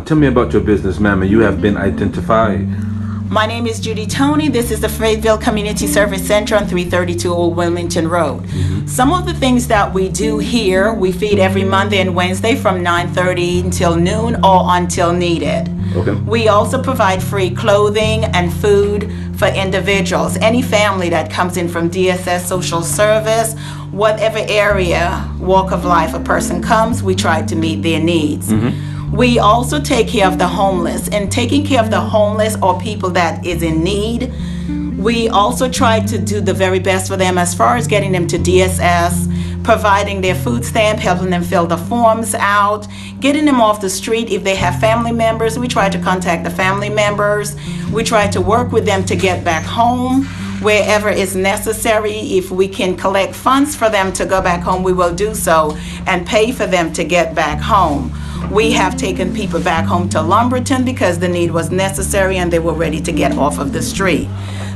Tell me about your business, ma'am, and you have been identified. My name is Judy Tony. This is the Fayetteville Community Service Center on 332 Old Wilmington Road. Some of the things that we do here, we feed every Monday and Wednesday from 9:30 until noon or until needed. Okay. We also provide free clothing and food for individuals. Any family that comes in from DSS, social service, whatever area, walk of life a person comes, we try to meet their needs. We also take care of the homeless, and taking care of the homeless or people that is in need, we also try to do the very best for them as far as getting them to DSS, providing their food stamp, helping them fill the forms out, getting them off the street. If they have family members, we try to contact the family members. We try to work with them to get back home wherever is necessary. If we can collect funds for them to go back home, we will do so and pay for them to get back home. We have taken people back home to Lumberton because the need was necessary and they were ready to get off of the street.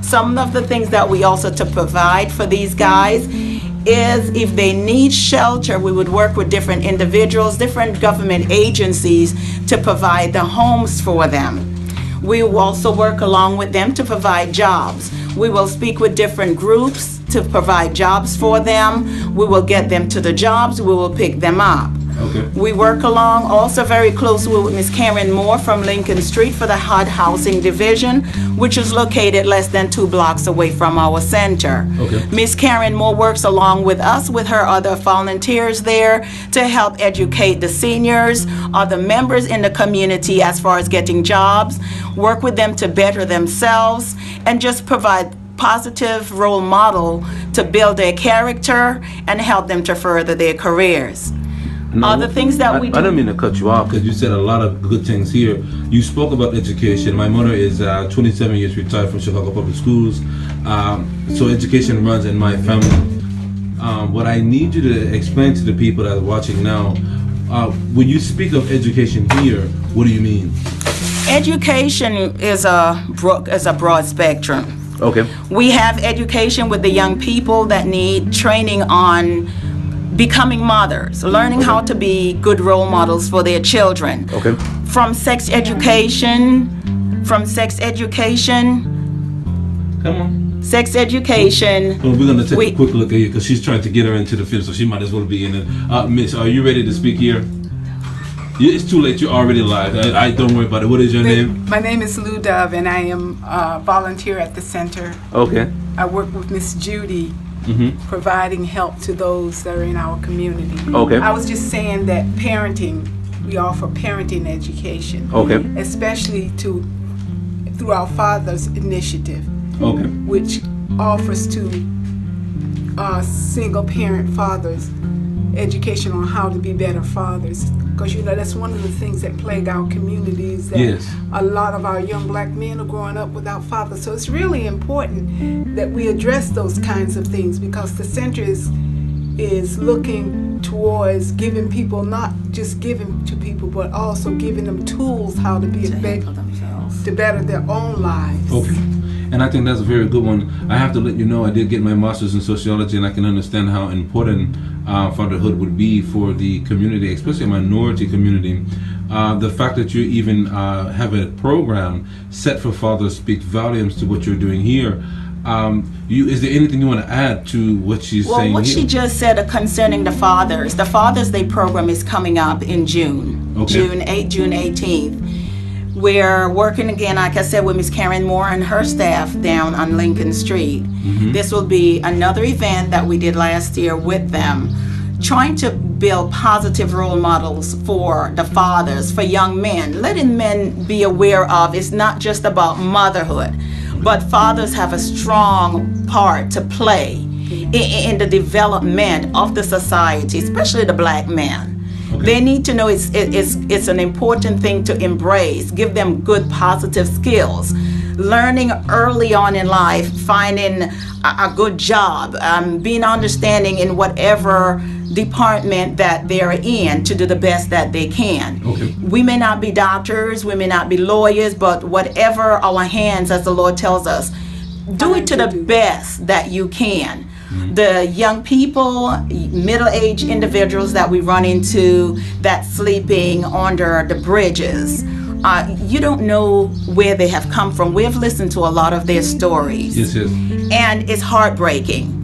Some of the things that we also to provide for these guys is if they need shelter, we would work with different individuals, different government agencies to provide the homes for them. We will also work along with them to provide jobs. We will speak with different groups to provide jobs for them. We will get them to the jobs. We will pick them up. Okay. We work along also very closely with Ms. Karen Moore from Lincoln Street for the HUD Housing Division, which is located less than 2 blocks away from our center. Okay. Ms. Karen Moore works along with us with her other volunteers there to help educate the seniors, other members in the community as far as getting jobs, work with them to better themselves, and just provide positive role model to build their character and help them to further their careers. Other things that we do. I don't mean to cut you off because you said a lot of good things here. You spoke about education. My mother is 27 years retired from Chicago Public Schools, so education runs in my family. What I need you to explain to the people that are watching now, when you speak of education here, what do you mean? Education is a broad spectrum. Okay. We have education with the young people that need training on becoming mothers, learning how to be good role models for their children. Okay. From sex education, Come on. sex education. Well, we're going to take a quick look at you because she's trying to get her into the field, so she might as well be in it. Miss, are you ready to speak here? It's too late. You're already live. I don't worry about it. What is your name? My name is Lou Dove, and I am a volunteer at the center. Okay. I work with Miss Judy, providing help to those that are in our community. Okay. I was just saying that parenting, we offer parenting education. Okay. Especially through our Father's Initiative. Okay. Which offers to single parent fathers education on how to be better fathers. Because that's one of the things that plague our communities, that yes. A lot of our young black men are growing up without fathers. So it's really important that we address those kinds of things, because the center is looking towards giving people, not just giving to people, but also giving them tools how to be to better their own lives. Okay. And I think that's a very good one. I have to let you know I did get my master's in sociology, and I can understand how important fatherhood would be for the community, especially a minority community. The fact that you even have a program set for fathers speaks volumes to what you're doing here. Is there anything you want to add to what she's saying here? Well, what she just said concerning the Fathers Day program is coming up in June, okay. June 18th. We're working again, like I said, with Ms. Karen Moore and her staff down on Lincoln Street. This will be another event that we did last year with them, trying to build positive role models for the fathers, for young men, letting men be aware of it's not just about motherhood, but fathers have a strong part to play in the development of the society, especially the black man. Okay. They need to know it's an important thing to embrace, give them good positive skills, learning early on in life, finding a good job, being understanding in whatever department that they're in to do the best that they can. Okay. We may not be doctors, we may not be lawyers, but whatever our hands, as the Lord tells us, do it to the best that you can. The young people, middle-aged individuals that we run into that sleeping under the bridges, you don't know where they have come from. We've listened to a lot of their stories. Yes, yes. And it's heartbreaking.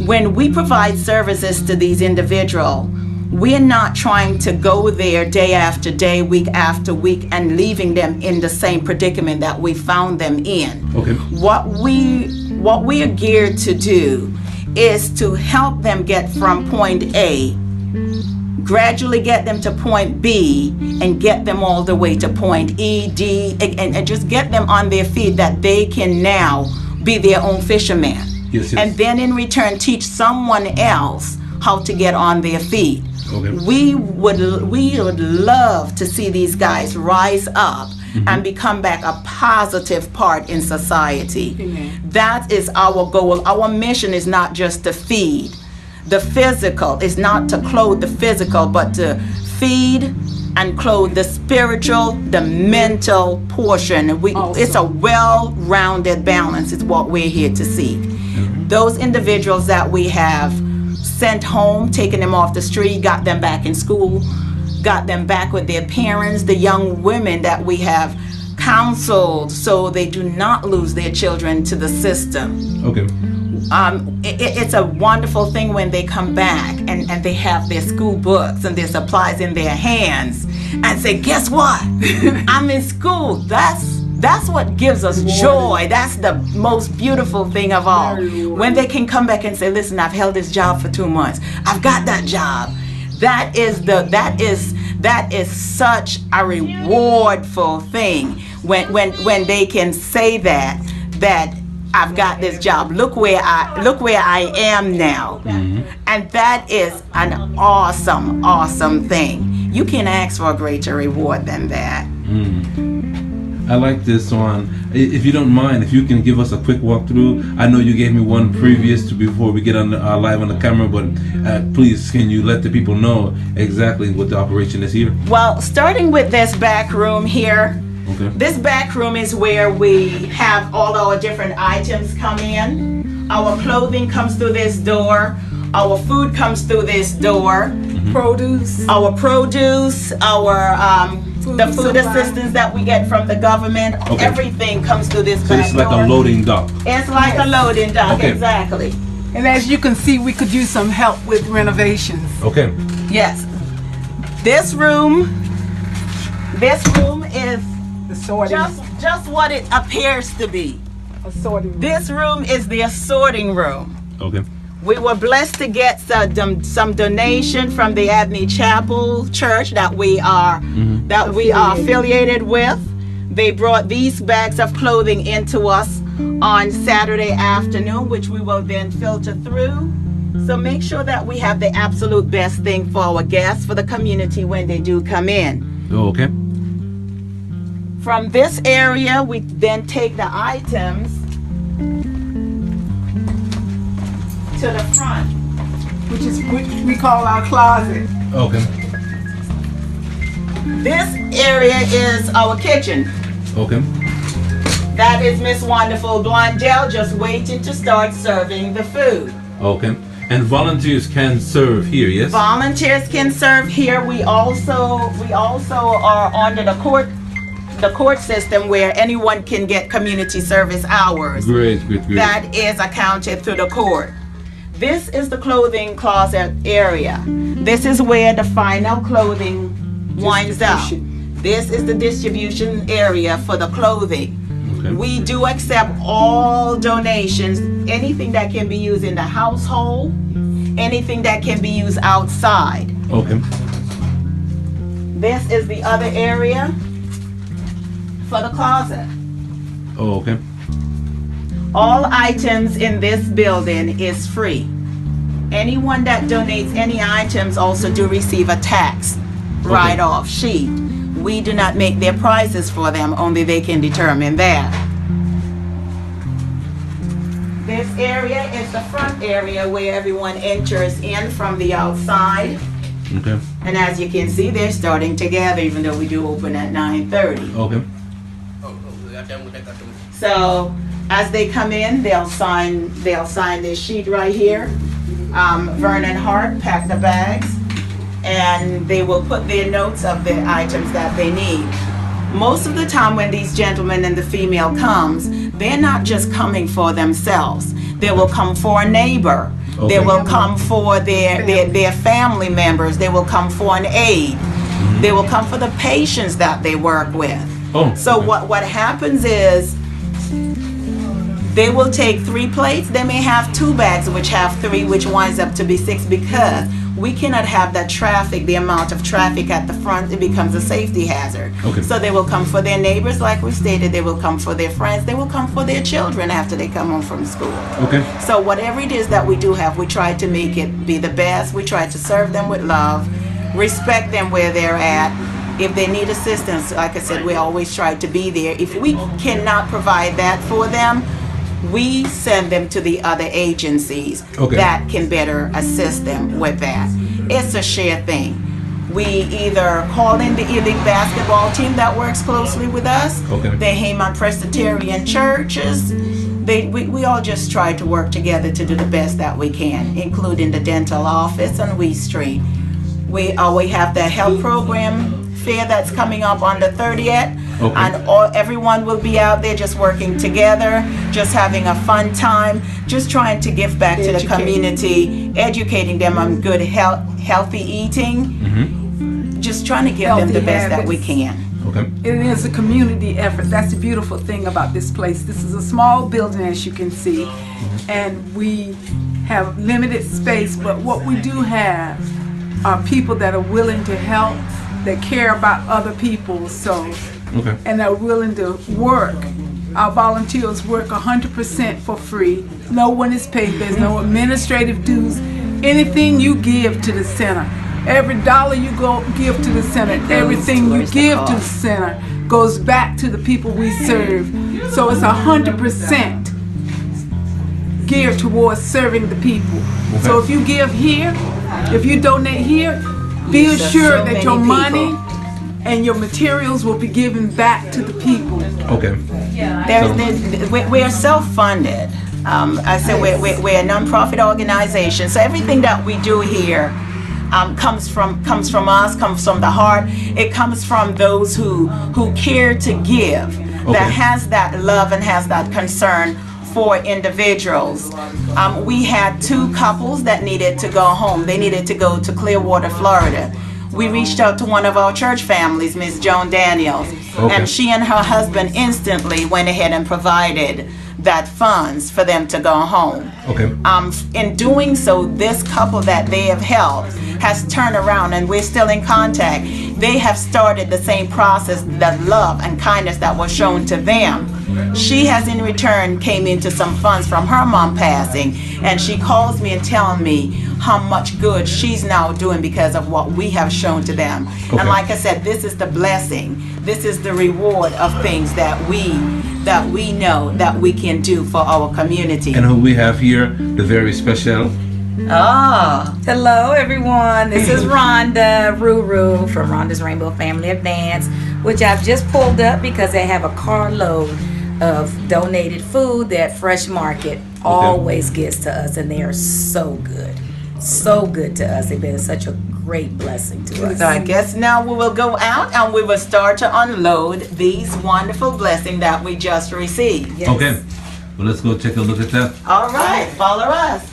When we provide services to these individuals, we're not trying to go there day after day, week after week, and leaving them in the same predicament that we found them in. Okay. What we are geared to do is to help them get from point A, gradually get them to point B, and get them all the way to point E, D, and just get them on their feet that they can now be their own fisherman. Yes, yes. And then in return teach someone else how to get on their feet. Okay. We would love to see these guys rise up and become back a positive part in society. Amen. That is our goal. Our mission is not just to feed the physical, it's not to clothe the physical, but to feed and clothe the spiritual, the mental portion. It's a well-rounded balance is what we're here to seek. Those individuals that we have sent home, taken them off the street, got them back in school, got them back with their parents, the young women that we have counseled so they do not lose their children to the system. Okay. It's a wonderful thing when they come back and they have their school books and their supplies in their hands and say, guess what? I'm in school. That's what gives us joy. That's the most beautiful thing of all. When they can come back and say, listen, I've held this job for 2 months. I've got that job. That is such a rewardful thing when they can say that I've got this job. Look where I am now. And that is an awesome thing. You can't ask for a greater reward than that. I like this one. If you don't mind, if you can give us a quick walkthrough. I know you gave me one previous to before we get on live on the camera, but please, can you let the people know exactly what the operation is here? Well, starting with this back room here. Okay. This back room is where we have all our different items come in. Our clothing comes through this door. Our food comes through this door. Produce. Our produce, the food supply. assistance that we get from the government, Okay. everything comes through this So back it's like door. a loading dock. It's like a loading dock, Okay. exactly. And as you can see, we could use some help with renovations. Okay. Yes. This room is The sorting. just what it appears to be. Sorting. This room is the assorting room. Okay. We were blessed to get some donation from the Abney Chapel Church that we are affiliated with. They brought these bags of clothing into us on Saturday afternoon, which we will then filter through. So make sure that we have the absolute best thing for our guests, for the community when they do come in. Oh, okay. From this area, we then take the items to the front. Which we call our closet. Okay. This area is our kitchen. Okay. That is Miss Wonderful Blondell just waiting to start serving the food. Okay. And volunteers can serve here, yes? Volunteers can serve here. We also are under the court system where anyone can get community service hours. Great. That is accounted through the court. This is the clothing closet area. This is where the final clothing winds up. This is the distribution area for the clothing. Okay. We do accept all donations, anything that can be used in the household, anything that can be used outside. Okay. This is the other area for the closet. Oh, okay. All items in this building is free. Anyone that donates any items also do receive a tax write-off sheet. We do not make their prices for them, only they can determine that. This area is the front area where everyone enters in from the outside. Okay. And as you can see, they're starting to gather, even though we do open at 9:30. Okay. So as they come in, they'll sign this sheet right here. Vernon Hart packed the bags, and they will put their notes of the items that they need. Most of the time when these gentlemen and the female comes, they're not just coming for themselves. They will come for a neighbor. Okay. They will come for their family members. They will come for an aide. They will come for the patients that they work with. Oh, So okay. what happens is they will take 3 plates. They may have 2 bags, which have 3, which winds up to be 6, because we cannot have that traffic, the amount of traffic at the front. It becomes a safety hazard. Okay. So they will come for their neighbors, like we stated. They will come for their friends. They will come for their children after they come home from school. Okay. So whatever it is that we do have, we try to make it be the best. We try to serve them with love, respect them where they're at. If they need assistance, like I said, we always try to be there. If we cannot provide that for them, we send them to the other agencies Okay. that can better assist them with that. It's a shared thing. We either call in the elite basketball team that works closely with us, Okay. the Haymon Presbyterian churches. We all just try to work together to do the best that we can, including the dental office on Wee Street. We have the health program fair that's coming up on the 30th. Okay. And everyone will be out there just working together, just having a fun time, just trying to give back to the community, educating them on good healthy eating, just trying to give them Healthy the best that we habits. can. Okay. It is a community effort. That's the beautiful thing about this place. This is a small building, as you can see, and we have limited space, but what we do have are people that are willing to help, that care about other people, Okay. and are willing to work. Our volunteers work 100% for free. No one is paid. There's no administrative dues. Anything you give to the center, every dollar you give to the center, everything you give to the center goes back to the people we serve. So it's 100% geared towards serving the people. So if you give here, if you donate here, be Yes, assured so that your many money people. and your materials will be given back to the people. Okay. We're self-funded. I said we're a non-profit organization, so everything that we do here comes from us, comes from the heart. It comes from those who care to give, that has that love and has that concern for individuals. We had 2 couples that needed to go home. They needed to go to Clearwater, Florida. We reached out to one of our church families, Miss Joan Daniels, and she and her husband instantly went ahead and provided that funds for them to go home. Okay. In doing so, this couple that they have helped has turned around, and we're still in contact. They have started the same process, that love and kindness that was shown to them. She has in return came into some funds from her mom passing, and she calls me and telling me how much good she's now doing because of what we have shown to them. And like I said, this is the blessing. This is the reward of things that we know that we can do for our community. And who we have here, the very special. Hello everyone, this is Rhonda Ruru from Rhonda's Rainbow Family of Dance, which I've just pulled up because they have a carload of donated food that Fresh Market always gets to us, and they are so good to us. They've been such a great blessing to us. So I guess now we will go out and we will start to unload these wonderful blessings that we just received. Yes. Okay. Well, let's go take a look at that. All right, follow us.